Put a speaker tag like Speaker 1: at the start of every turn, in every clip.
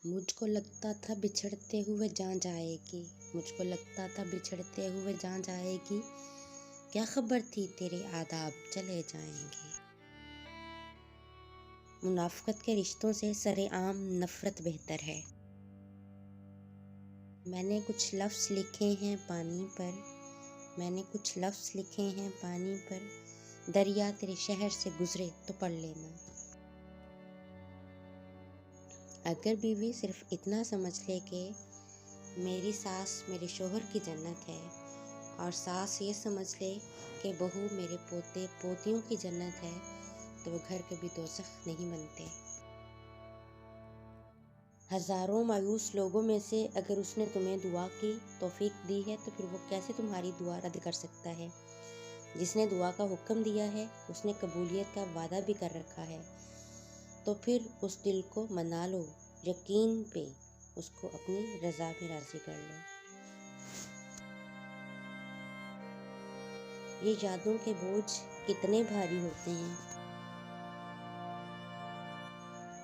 Speaker 1: मुझको लगता था बिछड़ते हुए जान जाएगी, मुझको लगता था बिछड़ते हुए जान जाएगी, क्या खबर थी तेरे आदाब चले जाएंगे। मुनाफ़िक़त के रिश्तों से सरेआम नफ़रत बेहतर है। मैंने कुछ लफ्ज़ लिखे हैं पानी पर, मैंने कुछ लफ्ज़ लिखे हैं पानी पर, दरिया तेरे शहर से गुज़रे तो पढ़ लेना। अगर बीवी सिर्फ इतना समझ ले कि मेरी सास मेरे शोहर की जन्नत है, और सास ये समझ ले कि बहू मेरे पोते पोतियों की जन्नत है, तो वो घर कभी दोज़ख नहीं बनते। हज़ारों मायूस लोगों में से अगर उसने तुम्हें दुआ की तौफीक दी है, तो फिर वो कैसे तुम्हारी दुआ रद्द कर सकता है। जिसने दुआ का हुक्म दिया है उसने कबूलियत का वादा भी कर रखा है, तो फिर उस दिल को मना लो, यकीन पे उसको अपनी रज़ा में राज़ी कर लो। ये यादों के बोझ कितने भारी होते हैं।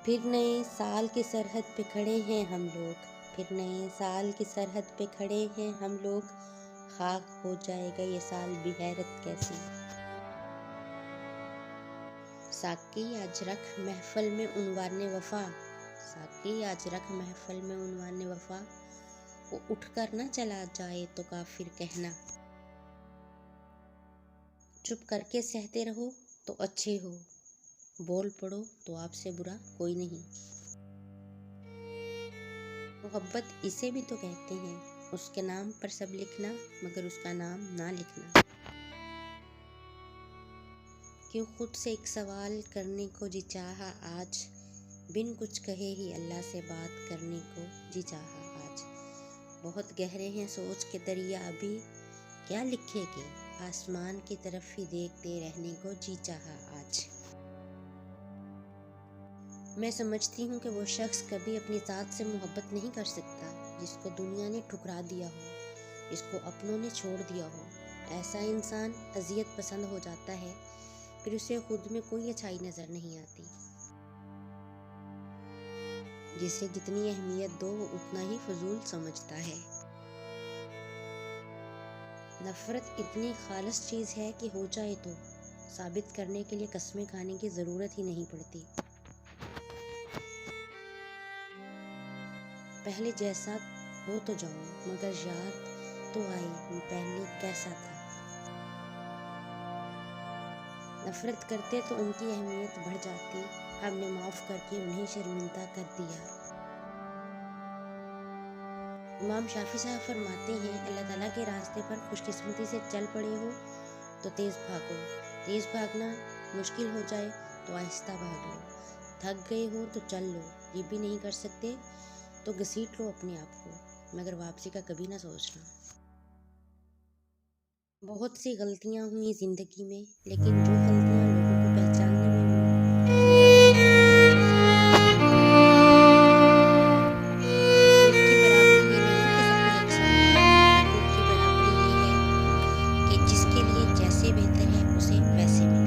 Speaker 1: फिर नए साल की सरहद पे खड़े हैं हम लोग, फिर नए साल की सरहद पे खड़े हैं हम लोग, खाक हो जाएगा ये साल भी हैरत कैसी। साकी आज रख महफिल में उन्वाने वफ़ा, साकी आज रख महफिल में उन्वाने वफ़ा, वो उठ कर ना चला जाए तो काफिर कहना। चुप करके सहते रहो तो अच्छे हो, बोल पड़ो तो आपसे बुरा कोई नहीं। मोहब्बत इसे भी तो कहते हैं, उसके नाम पर सब लिखना मगर उसका नाम ना लिखना। क्यों खुद से एक सवाल करने को जी चाहा आज, बिन कुछ कहे ही अल्लाह से बात करने को जी चाहा आज। बहुत गहरे हैं सोच के दरिया अभी, क्या लिखेगे आसमान की तरफ ही देखते रहने को जी चाहा आज। मैं समझती हूँ कि वो शख्स कभी अपनी ज़ात से मोहब्बत नहीं कर सकता जिसको दुनिया ने ठुकरा दिया हो, जिसको अपनों ने छोड़ दिया हो। ऐसा इंसान अजियत पसंद हो जाता है, फिर उसे खुद में कोई अच्छाई नज़र नहीं आती। जिसे जितनी अहमियत दो वो उतना ही फजूल समझता है। नफ़रत इतनी खालिस चीज़ है कि हो जाए तो साबित करने के लिए कस्में खाने की ज़रूरत ही नहीं पड़ती। पहले जैसा हो तो जाऊं, मगर याद तो आई पहले कैसा था। नफ़रत करते तो उनकी अहमियत बढ़ जाती, हमने माफ़ करके उन्हें शर्मिंदा कर दिया। इमाम शाफी साहब फरमाते हैं, अल्लाह ताला के रास्ते पर खुशकिस्मती से चल पड़े हो तो तेज़ भागो, तेज़ भागना मुश्किल हो जाए तो आहिस्ता भाग लो, थक गए हो तो चल लो, ये भी नहीं कर सकते तो घसीट लो अपने आप को, मगर वापसी का कभी ना सोचना। बहुत सी गलतियाँ हुई ज़िंदगी में, लेकिन जो गलतियाँ लोगों को पहचानने में उनकी बराबरी ये नहीं कि सब कुछ अच्छा हो, बल्कि उनकी बराबरी ये है कि जिसके लिए जैसे बेहतर है उसे वैसे मिले।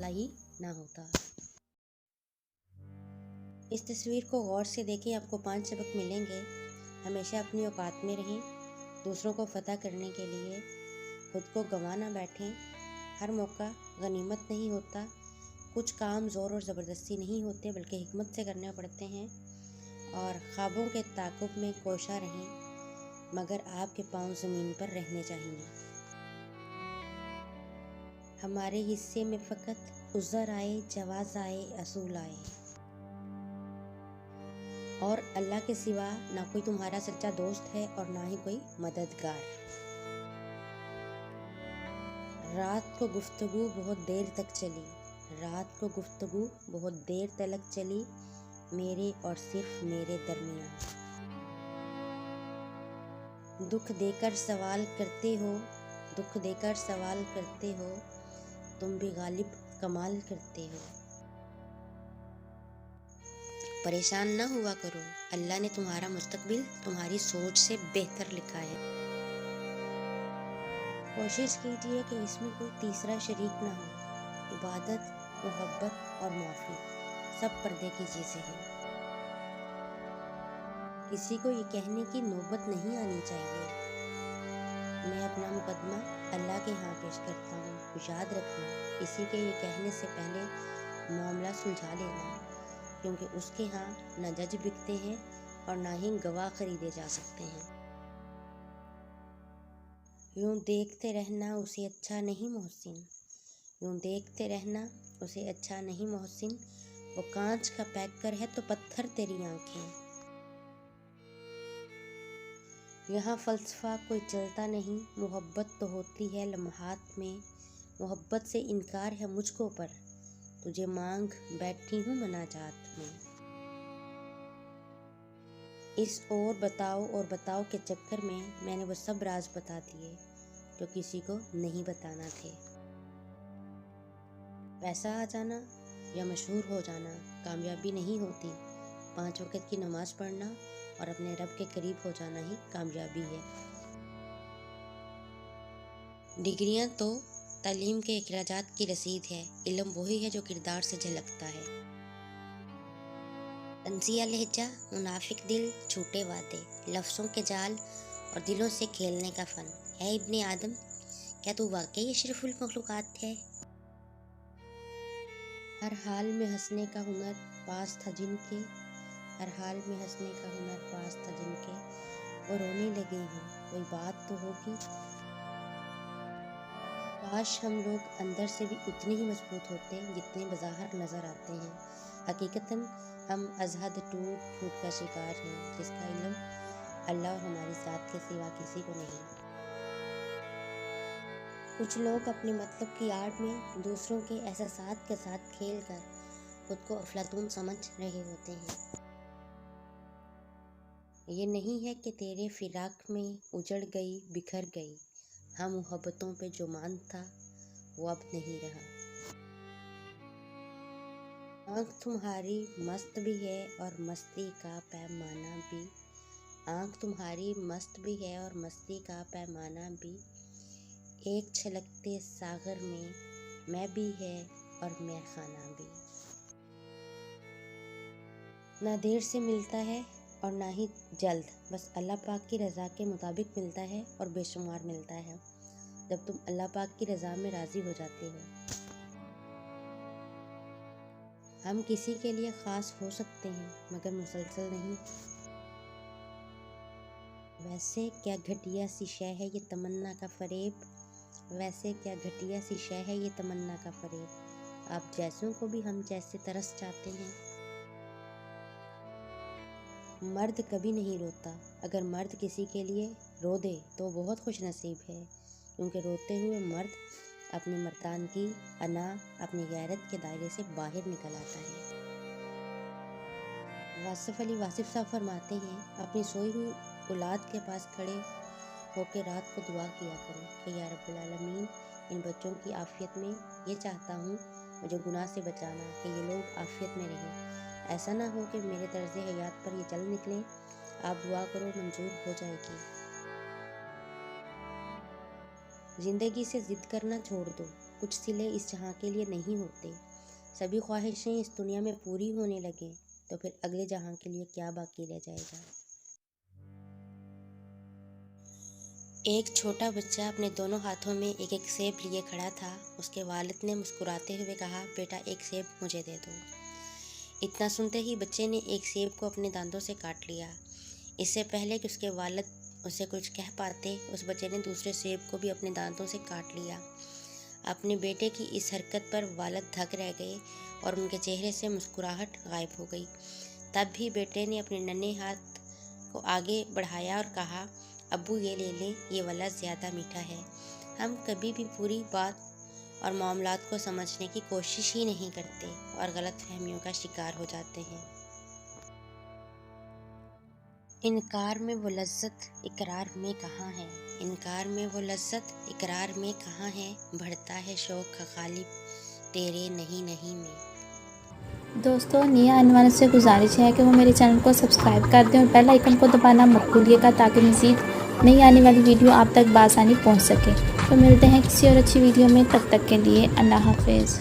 Speaker 1: ही ना होता। इस तस्वीर को गौर से देखें, आपको 5 सबक मिलेंगे। हमेशा अपनी औकात में रहें, दूसरों को फतह करने के लिए खुद को गंवा ना बैठें। हर मौका गनीमत नहीं होता। कुछ काम ज़ोर और ज़बरदस्ती नहीं होते बल्कि हिकमत से करने पड़ते हैं। और ख्वाबों के ताक़ुब में कोशा रहें, मगर आपके पाँव ज़मीन पर रहने चाहिए। हमारे हिस्से में फ़कत उज़र आए, जवाज़ आए, असूल आए, और अल्लाह के सिवा ना कोई तुम्हारा सच्चा दोस्त है और ना ही कोई मददगार। रात को गुफ्तगू बहुत देर तक चली, रात को गुफ्तगू बहुत देर तक चली, मेरे और सिर्फ मेरे दरमियान। दुख देकर सवाल करते हो, दुख देकर सवाल करते हो, तुम भी गालिब कमाल करते हो। परेशान ना हुआ करो, अल्लाह ने तुम्हारा मुस्तकबिल तुम्हारी सोच से बेहतर लिखा है। कोशिश कीजिए कि इसमें कोई तीसरा शरीक ना हो। इबादत, मोहब्बत और माफ़ी सब पर्दे की चीज़ें हैं। किसी को ये कहने की नौबत नहीं आनी चाहिए, मैं अपना मुकदमा अल्लाह के यहाँ पेश करता हूँ। याद रखना, किसी के ये कहने से पहले मामला सुलझा लेना, क्योंकि उसके यहाँ न जज बिकते हैं और ना ही गवाह खरीदे जा सकते हैं। यूँ देखते रहना उसे अच्छा नहीं मोहसिन, यूँ देखते रहना उसे अच्छा नहीं मोहसिन, वो कांच का पैकर है तो पत्थर तेरी आँखें। यहाँ फ़लसफ़ा कोई चलता नहीं, मोहब्बत तो होती है लम्हात में, मोहब्बत से इनकार है मुझको पर, तुझे मांग बैठी हूँ मनाजात में। इस और बताओ के चक्कर में मैंने वो सब राज बता दिए जो किसी को नहीं बताना थे। पैसा आ जाना या मशहूर हो जाना कामयाबी नहीं होती, 5 वक़्त की नमाज़ पढ़ना और अपने रब के करीब हो जाना ही कामयाबी है। डिग्रियां तो तालीम के अखराजात की रसीद है, इल्म वही है जो किरदार से झलकता है। तंज़िया लहजा, मुनाफिक दिल, झूठे वादे, लफ्ज़ों के जाल और दिलों से खेलने का फ़न है। इब्ने आदम, क्या तू वाकई अशरफुल मखलूक़ात है? हर हाल में हंसने का हुनर पास था जिनके, हर हाल में हंसने का हुनर पास था जिनके, वो रोने लगे हैं, कोई बात तो होगी। काश हम लोग अंदर से भी उतने ही मजबूत होते जितने बज़ाहिर नज़र आते हैं। हकीकतन हम अज़हद टूट का शिकार हैं, जिसका इल्म अल्लाह और हमारी ज़ात के सिवा किसी को नहीं। कुछ लोग अपने मतलब की आड़ में दूसरों के एहसासात के साथ खेलकर खुद को अफलातून समझ रहे होते हैं। ये नहीं है कि तेरे फिराक में उजड़ गई, बिखर गई, हाँ मोहब्बतों पे जो मान था वो अब नहीं रहा। आँख तुम्हारी मस्त भी है और मस्ती का पैमाना भी, आँख तुम्हारी मस्त भी है और मस्ती का पैमाना भी, एक छलकते सागर में मैं भी है और मैं खाना भी। ना देर से मिलता है और ना ही जल्द, बस अल्लाह पाक की रज़ा के मुताबिक मिलता है और बेशुमार मिलता है जब तुम अल्लाह पाक की रज़ा में राज़ी हो जाते हो। हम किसी के लिए ख़ास हो सकते हैं मगर मुसलसल नहीं। वैसे क्या घटिया सी शय है ये तमन्ना का फ़रेब, वैसे क्या घटिया सी शय है ये तमन्ना का फ़रेब, आप जैसों को भी हम जैसे तरस जाते हैं। मर्द कभी नहीं रोता, अगर मर्द किसी के लिए रो दे तो बहुत खुश नसीब है, क्योंकि रोते हुए मर्द अपनी मर्दानगी, अना, अपनी गैरत के दायरे से बाहर निकल आता है। वासिफ अली वासिफ साहब फरमाते हैं, अपनी सोई हुई औलाद के पास खड़े होकर रात को दुआ किया करो कि या रब्बुल आलमीन, इन बच्चों की आफियत में ये चाहता हूँ, मुझे गुनाह से बचाना कि ये लोग आफियत में रहें। ऐसा ना हो कि मेरे तर्ज़ हयात पर ये चल निकलें। आप दुआ करो, मंजूर हो जाएगी। ज़िंदगी से ज़िद करना छोड़ दो, कुछ सिले इस जहाँ के लिए नहीं होते। सभी ख्वाहिशें इस दुनिया में पूरी होने लगे तो फिर अगले जहाँ के लिए क्या बाकी रह जाएगा। एक छोटा बच्चा अपने दोनों हाथों में एक एक सेब लिए खड़ा था। उसके वालिद ने मुस्कुराते हुए कहा, बेटा एक सेब मुझे दे दो। इतना सुनते ही बच्चे ने एक सेब को अपने दांतों से काट लिया। इससे पहले कि उसके वालिद उसे कुछ कह पाते, उस बच्चे ने दूसरे सेब को भी अपने दांतों से काट लिया। अपने बेटे की इस हरकत पर वालिद थक रह गए और उनके चेहरे से मुस्कुराहट गायब हो गई। तब भी बेटे ने अपने नन्हे हाथ को आगे बढ़ाया और कहा, अब्बू ये ले लें, ये वाला ज़्यादा मीठा है। हम कभी भी पूरी बात और मामलात को समझने की कोशिश ही नहीं करते और गलतफहमियों का शिकार हो जाते हैं। इनकार में वो लज्जत इकरार में कहाँ है, इनकार में वो लज्जत इकरार में कहाँ है, बढ़ता है शौक़ का गालिब तेरे नहीं नहीं में।
Speaker 2: दोस्तों, नए आने वालों से गुजारिश है कि वो मेरे चैनल को सब्सक्राइब कर दें और बेल आइकन को दबाना मत भूलिएगा ताकि मज़ीद नई आने वाली वीडियो आप तक बआसानी पहुंच सके। तो मिलते हैं किसी और अच्छी वीडियो में, तब तक के लिए अल्लाह हाफ़िज़।